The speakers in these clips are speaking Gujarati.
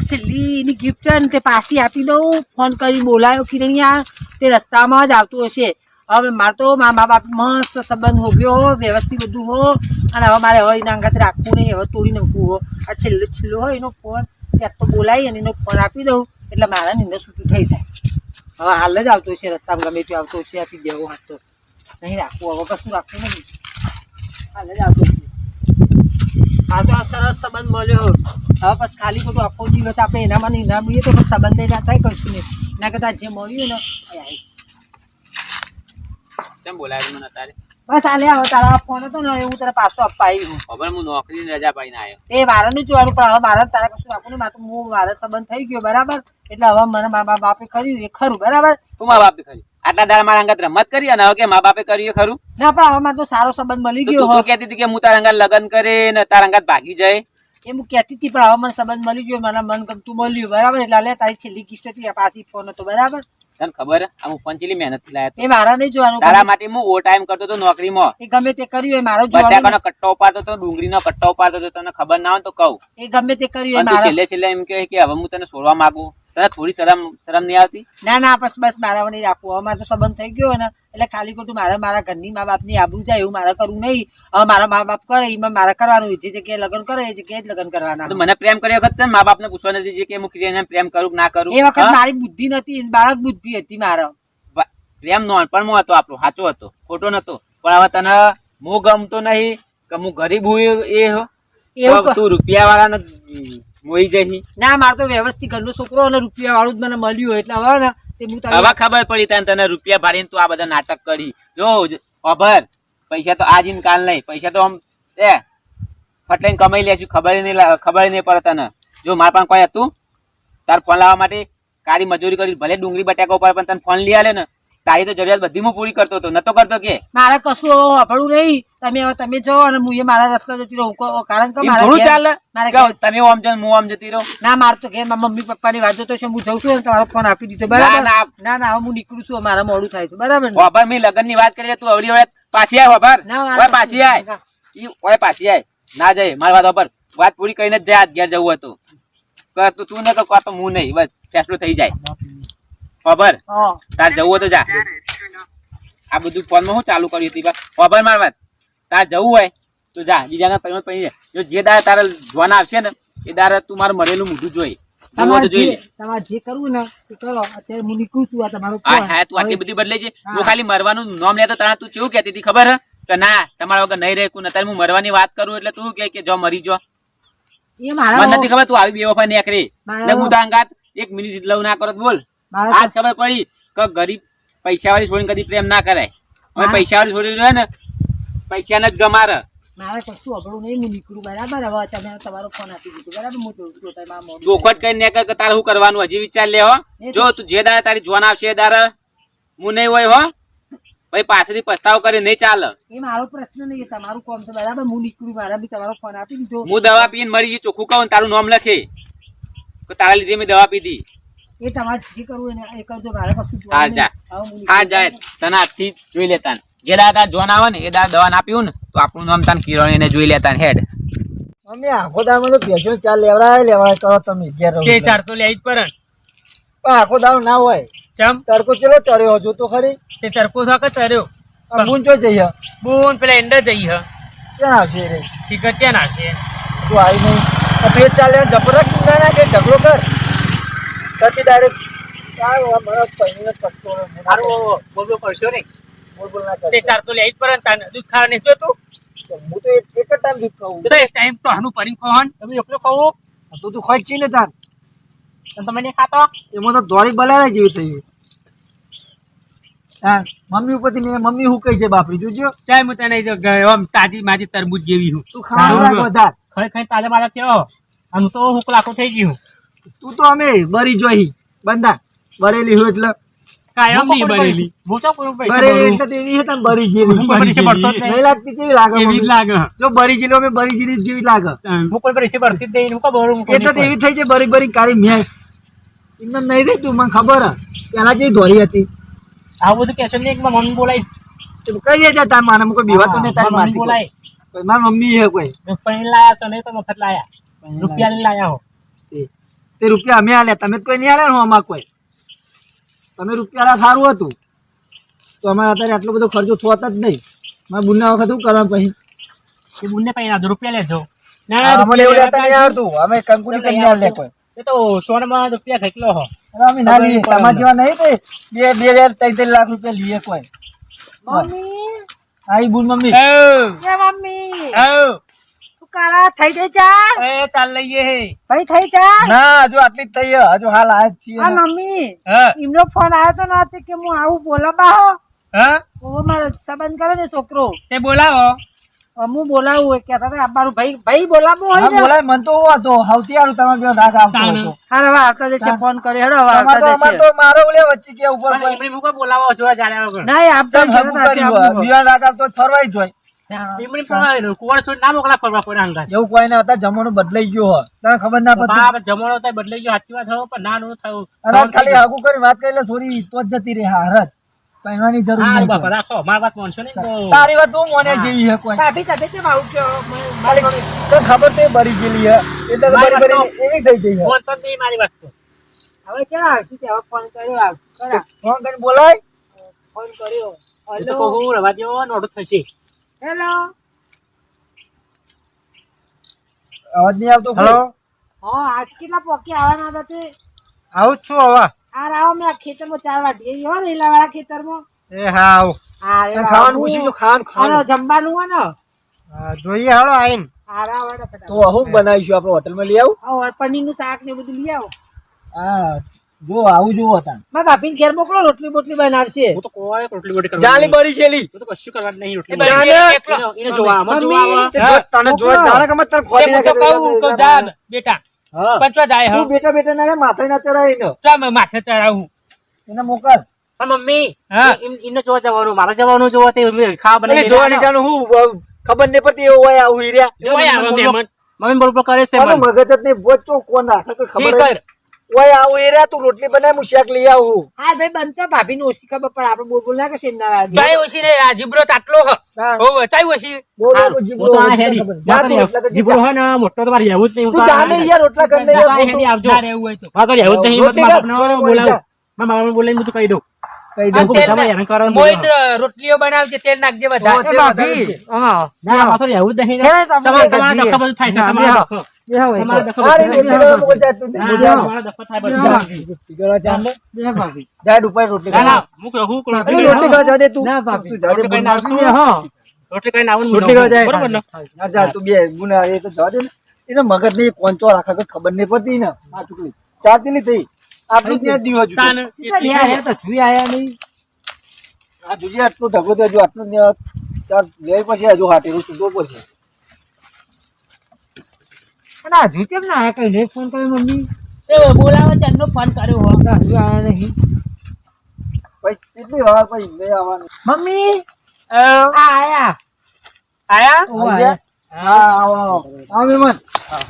છેલ્લી એની ગિફ્ટ ને તે પાછી આપી દઉં. ફોન કરી બોલાયો કિરણિયા, તે રસ્તામાં જ આવતું હશે. હવે મારે તો મા બાપ મસ્ત સંબંધ હોગ્યો હો, વ્યવસ્થિત બધું હો. અને હવે મારે હવે એના અંગાત રાખવું નહીં, હવે તોડી નાખવું હો. આ છેલ્લો હોય એનો ફોન ત્યાં તો બોલાવી અને એનો ફોન આપી દઉં એટલે મારા નિંદર છૂટું થઈ જાય. હવે હાલ જ આવતો છે, રસ્તામાં ગમે તે આવતો છે, આપી દેવો. હાથ તો નહીં રાખવું, હવે કશું રાખવું નહીં, હાલ જ આવતો છે. હા તો આ સરસ સંબંધ મળ્યો. હવે પછી ખાલી ખોટું આખો દિવસ આપણે એનામાં ને ઇનામ મળીએ તો પછી સંબંધ ના થાય કશું નહીં. એના કરતાં જે મળ્યું ને કેમ બોલાવ્યું મને અત્યારે? બસ આલે હવે તારા ફોન હતો ને હું તારા પાછો આપવા આવી હું. ખબર હું નોકરીની રજા પાડીને આવ્યો. એ મારે નહીં જોવાનું, પણ હવે મારે તારા કશું રાખવું નહીં. મારે હું મારો સંબંધ થઈ ગયો બરાબર, એટલે હવે મને મા બાપે કર્યું એ ખરું બરાબર. તું મા બાપે કર્યું આટલા દાડા મારા અંગત રમત કરી અને હવે કે મા બાપે કર્યું એ ખરું ના, પણ હવે મારે તો સારો સંબંધ મળી ગયો. તું કહેતી હતી કે હું તારા અંગત લગ્ન કરે ને તારા અંગત ભાગી જાય એ હું કહેતી હતી, પણ હવે મને સંબંધ મળી ગયો, મને મન ગમતું મળ્યું બરાબર. એટલે લે તારી છેલ્લી ગિફ્ટ હતી, પાછી ફોન હતો બરાબર. તને ખબર આ હું પંચીલી મહેનત થી લાયા એ મારા નહીં જોવાનું, તારા માટે હું ઓવર ટાઈમ કરતો હતો નોકરીમાં. એ ગમે તે કર્યું એ મારો જોવાનું. બટાકાનો કટ્ટો ઉપાડતો હતો, ડુંગળીનો કટ્ટો ઉપાડતો હતો, તને ખબર ના હોય તો કહું. એ ગમે તે કર્યું એ પણ તું મારા. છેલ્લે એમ કહે કે હવે હું તને છોડવા માંગુ, તને થોડી શરમ નહીં આવતી? ના ના, બસ મારા નહીં રાખવું. હવે મારો સંબંધ થઈ ગયો ને એટલે ખાલી ખોટું મારા ઘરની મા બાપની આબરૂ જાય એવું મારે કરવું નહીં. હવે મારા મા બાપ કરે એમાં મારે કરવાનું, જે જગ્યાએ લગ્ન કરે એ જગ્યાએ જ લગ્ન કરવાના. મને પ્રેમ કર્યા વખત મા બાપ ને પૂછવા નથી કે હું કિરણને પ્રેમ કરું કે ના કરું. એ વખત મારી બુદ્ધિ નથી, બાળક બુદ્ધિ હતી મારો. પ્રેમ નોનપણમાં હતો આપણો, સાચો હતો, ખોટો નતો. પણ હવે તને હું ગમતો નહીં કે હું ગરીબ હું એ તું રૂપિયા વાળા મોઈ જઈ. ના, મારે તો વ્યવસ્થિત ઘરનો છોકરો અને રૂપિયા વાળું જ મને મળ્યું એટલે હવે ને હવે ખબર પડી તને રૂપિયા ભાડીને તું આ બધા નાટક કરી. જો ખબર પૈસા તો આજ કાલ નહીં, પૈસા તો આમ ફટલાઈને કમાઈ લેશું, ખબર નહીં પડે તને. જો મારા પાસે કોઈ હતું તાર ફોન લાવવા માટે કાળી મજૂરી કરી, ભલે ડુંગળી બટાકા ઉપર પણ તને ફોન લઈ આલે ને તારી તો જરૂરિયાત બધી હું પૂરી કરતો હતો, નતો કરતો કે? મારે કશું વાપરવું નહીં. તમે જાઓ અને હું મારા રસ્તા જતી રહું, કારણ કે તમે આમ જાવ હું આમ જતી રહું. ના, મારે તો ઘેર મમ્મી પપ્પા ની વાત જોતો છે, હું જઉં છું તમારો ફોન આપી દીધો બરાબર. ના ના, હું નીકળું છું, મારા મોડું થાય છે બરાબર. ખબર મેં લગ્ન ની વાત કરી, તું અવળી હવે પાછી આય. ખબર પાછી આય, પાછી આય. ના જાય મારી વાત ખબર, વાત પૂરી કરીને જ જાય. ઘેર જવું હતું તું ને તો હું નહીં, બસ ફેસલો થઈ જાય. ખબર તાર જવું તો જા. આ બધું ફોન માં હું ચાલુ કર્યું હતી ખબર માર વાત. તાર જવું હોય તો જા, બીજા પૈ જો જે દાડા તારે જોવાના આવશે ને એ દાડા તું મારું મરેલું મોઢું જોઈ તમારે જે કરવું ને કરો. અત્યારે હું નીકળું છું, તમારું તું આટલી બધી બદલે છે. હું ખાલી મરવાનું નામ લેતો તારા તું કેવું કહેતી હતી ખબર હે કે ના તમારા વગર નહીં રહેવું. અત્યારે હું મરવાની વાત કરું એટલે તું કે જો મરી જો. મને નથી ખબર તું આવી બેવફા નીકળી ને હું તાંગાત 1 મિનિટ લવ ના કરત. બોલ આજ ખબર પડી કે ગરીબ પૈસા વાળી છોડીને કદી પ્રેમ ના કરાય. હવે પૈસા વાળી છોડી રહ્યો ને પૈસા ને જ ગમારે. મારે કશું અબળું નહીં, હું નીકળું બરાબર. હવે તમે તમારો ફોન આપી દીધો બરાબર. હું જોઉં છું ચોખટ કઈ ને તારે શું કરવાનું હજી વિચાર લે હો. જો તું જે દાડે તારી જોન આવશે એ દાડે હું નહીં હોય હો, ભાઈ પાછળથી પસ્તાવ કરે નહીં ચાલે. એ મારો પ્રશ્ન નહીં, તમારું કામ છે બરાબર. હું નીકળું, મારા બી તમારો ફોન આપી દીધો. હું દવા પીને મરી ગઈ ચોખ્ખું કહું, તારું નામ લખે તારા લીધે મેં દવા પીધી. એ તમારે જે કરવું એ કરજો, મારે કશું જાય તને આજથી જોઈ લેતા. જે દાદા જોન આવે ને એ દાદા દવા આપ્યું ને તો આપણું નામ તને કિરણ એને જોઈ લેતા હેડ. અમે આખો દાડો તો ભેંસો ચાર લેવડાય કરો તમે ઘેર રહો. કે ચાર તો લેઈ જ પર પણ આખો દાડો ના હોય. ચમ તડકો ચલો ચડ્યો હજુ તો ખરી. તે તરકો થા કે ચર્યો બૂન જો જઈએ બૂન પેલા એન્ડર જઈ હ ક્યાં આવશે રે શિખર ક્યાં નાખશે તું આવી નહીં ભેજ ચાલે જબરદસ્ત ના ના કે ઢગલો કર સતી ડાયરેક્ટ મારા પૈને પસ્તો હારું બોલ કરશો ને બોલ ના કર. તે ચાર તો લેઈ જ પર તાન દૂધ ખાવા નહીં તું હું તો એક જ ટાઈમ દૂધ ખાવું. તો એક ટાઈમ તો હાનું પરી ખોહન તમે એકલો ખાવો તું ખોઈ છે ને તાર તમે નહીં ખાતો એમાં તો દોડી બલાવે જેવી થઈ. હા મમ્મી ઉપરથી ને મમ્મી હું કહી છે બાપરી જોજો ટાઈમ તને આમ તાજી માજી તરબૂચ જેવી હું તું ખાવા વધાર ખાઈ ખાઈ તાલે મારા થયો આમ તો હું લાખો થઈ ગયું. તું તો અમે બરી જોઈ બંદા બરેલી હોય એટલે કાયમ નહીં બરેલી મોટા પૂરું પૈસા બરેલી એટલે તેવી હતા બરી જેવી પૈસે ભરતો જ નહીં લાગતી જેવી લાગે એવી જ લાગે જો બરી જેલો અમે બરી જેવી જેવી લાગે હું કોઈ પૈસે ભરતી જ નહીં હું ખબર એટલે તેવી થઈ છે બરી બરી કાળી મેં એમને નહીં દે તું મને ખબર હ પેલા જેવી ધોરી હતી. આ બધું કેશન ને એક માં મમ્મી બોલાઈશ તું કઈ દે છે તાર માને કોઈ બીવા તો નહીં તાર મારતી બોલાય કોઈ માર મમ્મી હે કોઈ પણ લાયા છો નહીં તો મફત લાયા રૂપિયા લઈને લાયા હો તે રૂપિયા અમે આલ્યા, તમે તો કોઈ નહીં આલ્યા ને આમાં કોઈ. તમે રૂપિયા આલ્યા સારું હતું, તો અમારે અત્યારે આટલો બધો ખર્ચો થોત જ નહીં. મારા બુનના વખત શું કરવાનું પછી? એ બુનને પૈસા રૂપિયા લેજો. અમને એવું લેતા નહીં આવડતું, અમે કંકુની કન્યા આલે કોઈ. એ તો સોનામાં રૂપિયા ખેંચલો હો. અરે અમે ના લઈએ, તમારા જેવા નહીં તે 2-3 લાખ રૂપિયા લઈએ કોઈ. મમ્મી આઈ બુન મમ્મી. એ મમ્મી તું કાળા થઈ ગઈ ચા? એ ચાલ લઈએ હે. ભાઈ થઈ ચા? ના હજુ આટલી જ થઈ છે, હજુ હાલ આયા જ છીએ. આ મમ્મી હા એમનો ફોન આવ્યો તો નથી કે હું આવું બોલાવા હો. હા ઓ મારો સંબંધ કરે ને છોકરો, તે બોલાવો. હું બોલાવું કહેતા હતા મારું ભાઈ બોલાવવું હોય હા છે. બોલાય, મન તો એવું હતો સૌથી સારું તમારે જો રાગ આવતો હતો. હા હવે આવતા જશે ફોન કરે હેડો હવે તમારે તો આવતા અમારે જશે. તો મારો ઓલે વચ્ચે કે ઉપર પણ કોઈ એમણે મુકો બોલાવો જોવા જાણ્યા વગર. નહીં આપતા ચમ હગું કર્યું બિયાણ રાગ આવતો ફરવાય જોય. એમણે પણ કુંવર છોડ ના મોકલા ફરવા કોઈ અંગાત. એવું કોઈ ના હતા, જમાનો બદલાઈ ગયો હોય તને ખબર ના પડતી. બાપ જમણો તો બદલાઈ ગયો, સાચી વાત હો, પણ ના નું થયું. અને ખાલી હગું કરી વાત કરી લે છોરી તો જ જતી રહે. હારત કહેવાની જરૂર હા નહીં. બાપા રાખો, મારી વાત માનશો નહીં તો. તારી વાત તું મોને જેવી હે કોઈ. ભાભી તમે કેમ આવું કહો? ખાલી તને ખબર તે બરી ગયેલી હે એટલે તો બરી બરી એવી થઈ ગઈ હે. ફોન તો નહીં મારી વાત તો. હવે ક્યાં આવશે તે? હવે ફોન કર્યો આવશે. ફોન કરીને બોલાય. ફોન કર્યો. એ તો હેલો કહું રવા જેવો નોટો થશે. હેલો અવાજ નહીં આવતો. હેલો હા આજ કેટલા પોકી આવવાના હતા તે? આવું જ છું હવે. આ રાવ મેં આ ખેતરમાં 4 વાટી હો રેલા વાળા ખેતરમાં. એ હા આવું. હા તને ખાવાનું પૂછ્યું તો ખાવાનું જમવાનું હોય ને. જોઈએ હાલો આઈન. હા રાવ વાળા ફટાફટ. તો અહુક બનાવીશું આપણે હોટલમાં લઈ આવું. હા પનીરનું શાક ને બધું લઈ આવો. હા જો આવું જોવો હતા. મારા ભાભીને ઘેર મોકલો, રોટલી બોટલી બનાવશે. હું તો કોઈ રોટલી બોટલી કરવા જાલી બળી છેલી. હું તો કશું કરવા જ નહીં રોટલી. જાને. એને જોવા આમાં મમ્મી. જોવા તે જો તને જોવા જાણે કે મત તને ખોલી હું તો કહું કે જા બેટા હા. પંચવા જાય તું હા બેટા બેટા ના માથે ના ચડાય ને ચાલ માથે ચડાવું. એને મોકલ. પણ મમ્મી એમને જોવા જવાનું, મારે જવાનું જોવા તે ખાવા એટલે જોવા નહીં જાણું હું ખબર નહીં પડતી એવું હોય આવું હીર્યા. મમ્મી બરોબર કરે છે. આનું મગજ જ નહીં બોજ તો કોણ નાખે કોઈ ખબર શી જ. ઓય આવું હીર્યા તું રોટલી બનાય હું શાક લઈ આવું. હા ભાઈ બનતા ભાભીને ઓછી ખબર પડે, આપણે બોલ બોલ ના કે શેમ ના વાગે. ચાય ઓછી રે આ જીબ્રો તાટલો હ. હા. ઓ ચાય ઓછી. બોલ હારું, બોલ હું જીબ્રો તો આ રોટલા હેરી. ખબર. જા તું રોટલા કરી જીબ્રો જા. હે ને મોટો તો મારે રહેવું જ નહીં. તું જાને યાર રોટલા કરી લે. આ હેરી આવજો. મારે રહેવું જ નહીં. રોટલી મત કર, બાપનો છોડી બોલી બોલાવું. જા. મારા બાબાને બોલાવીને હું તો કહી દઉં. કહી આ દે. તેલ હેરાન કરવાનું બોલાવો. રોટલીઓ બનાવજે, તેલ નાખજે ઓ, બધા. તેલ ભાભી વધારે છે. હા ના પાછો રહેવું જ નહીં. હે, તમે તમારે જઈએ. દખો બધું થાય છે. ના, તમારે બેહો. દખો. બેહો ભાઈ. તમારે દખો અરે બધું થાય રોટલી છે. કરવા મોકલ જા તું. ના, તું ના, જા. તમારે દખો થાય બધું. ના. જા. જા. બે ભાભી. જા ડુપાઈ રોટલી ના, કરી. ના, હું કહું, હું કહું. અરે રોટલી કરવા જા દે તું. ના, ભાભી. તું જા દે. રોટલી કરીને આવશું. હા રોટલી કરીને આવું ને રોટલી કરવા જાય. બરોબર ને? હા, જા તું બે ગુના એ તો જવા દે ને. એને મગજ નહીં કોંચો રાખે કે ખબર નહીં પડતી ને. આ ચૂકલી ચાર ચીલી થઈ. આટલું જ નહીં દીવો હજુ તો. તાન બે આયા તો જુઈ આયા નહીં. આ જોજે આટલું ઢગો તો હજુ આટલું જ નહીં. ચાર લે પછી હજુ હાટેલું સીધો પછી. અને આ જુઈ કેમ ના આયા? કઈ નહીં ફોન કર્યો મમ્મી? એ બોલાવે ચાલનો ફોન કર્યો હો. ના, હજુ આયા નહીં. પછી કેટલી વાર પછી નહીં આવવાનું. મમ્મી આ આયા. આયા? ઓ આવી ગયા? આયા. હા આવો આવો. આવો મહેમાન.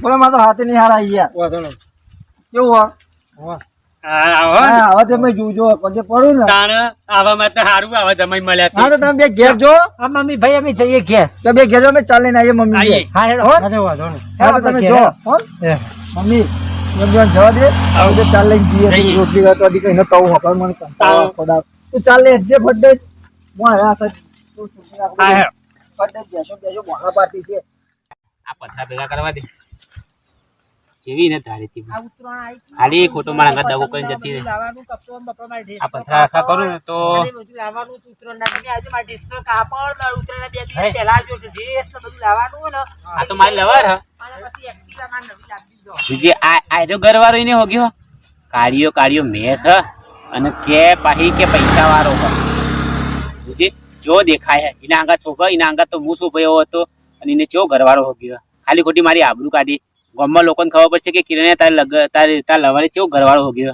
બોલો મારે તો હાથે નહીં હારા આવી ગયા. કેવું હોય? આવો. હા હવે તમે જોજો પગે પડું ને. તાણ આવા માટે હારું આવા જમાઈ મળ્યા હા તો તમે બે ઘેર જો. હા મમ્મી ભાઈ અમે જઈએ ઘેર. તો બે ઘેર જો અમે ચાલીને આવીએ મમ્મી આવીએ. ઘેર. હા હેડો. હો? હા, હા તો તમે ઘેર. જો હો? મમ્મી એમ જવા દે. હવે તો ચાલ લઈને જઈએ. જઈએ. રોટલી ખાતો હજી કઈ નતો આવું હકર મને કંટાળો આવો. ખોડાવ. તું ચાલ લે હેઠજે ફટ દે. હું આયા સાહેબ. તું ચૂપી રાખ. હા, હેડો. ફટ દે બેસો મોડા પાર્ટી છે. આ પથરા ભેગા કરવા દે. જેવી ને ધારી થી આ ઉતરાણ આવી ગયું. ખાલી ખોટો મારા અંગત દગો કરીને જતી રહે. લાવવાનું, કપડો બપડો મારે ડ્રેસનો આ પથરા આખા કરું ને તો બધું લાવવાનું, ઉતરાણ નાખીને આવજો. મારે ડ્રેસનો કાપડ, ઉતરાણના 2 દિવસ હે. પહેલા આવજો. ડ્રેસ ને બધું લાવવાનું હોય ને. આ તો મારી લવર હ. અને પછી એક્ટિવા માં નવી લાવી દીધો. બીજી આ જો ઘરવાળો એને હોગ્યો કાળિયો મેસ હ અને કે પાહી કે પૈસા વાળો હ. બીજી જો દેખાય હે એના આગળ છોકરો, એના આગળ તો હું શું ભયો હતો અને એને ચો ઘરવાળો હોગ્યો. ખાલી ખોટી મારી આબરૂ કાઢી. ગામમાં લોકોને ખબર પડશે કે કિરણે તાર લવારે ચેવો ઘરવાળો હોગ્યો.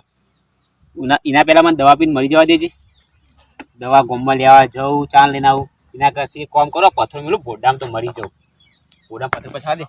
એના પહેલા મને દવા પીને મરી જવા દેજે. દવા ગામમાં લેવા જવું, ચાલ લઈને આવું. એના કરતી કોમ કરો, પથ્થર મેલું ભોડામ તો મરી જાઉં. ભોડામ પથ્થર પછા દે.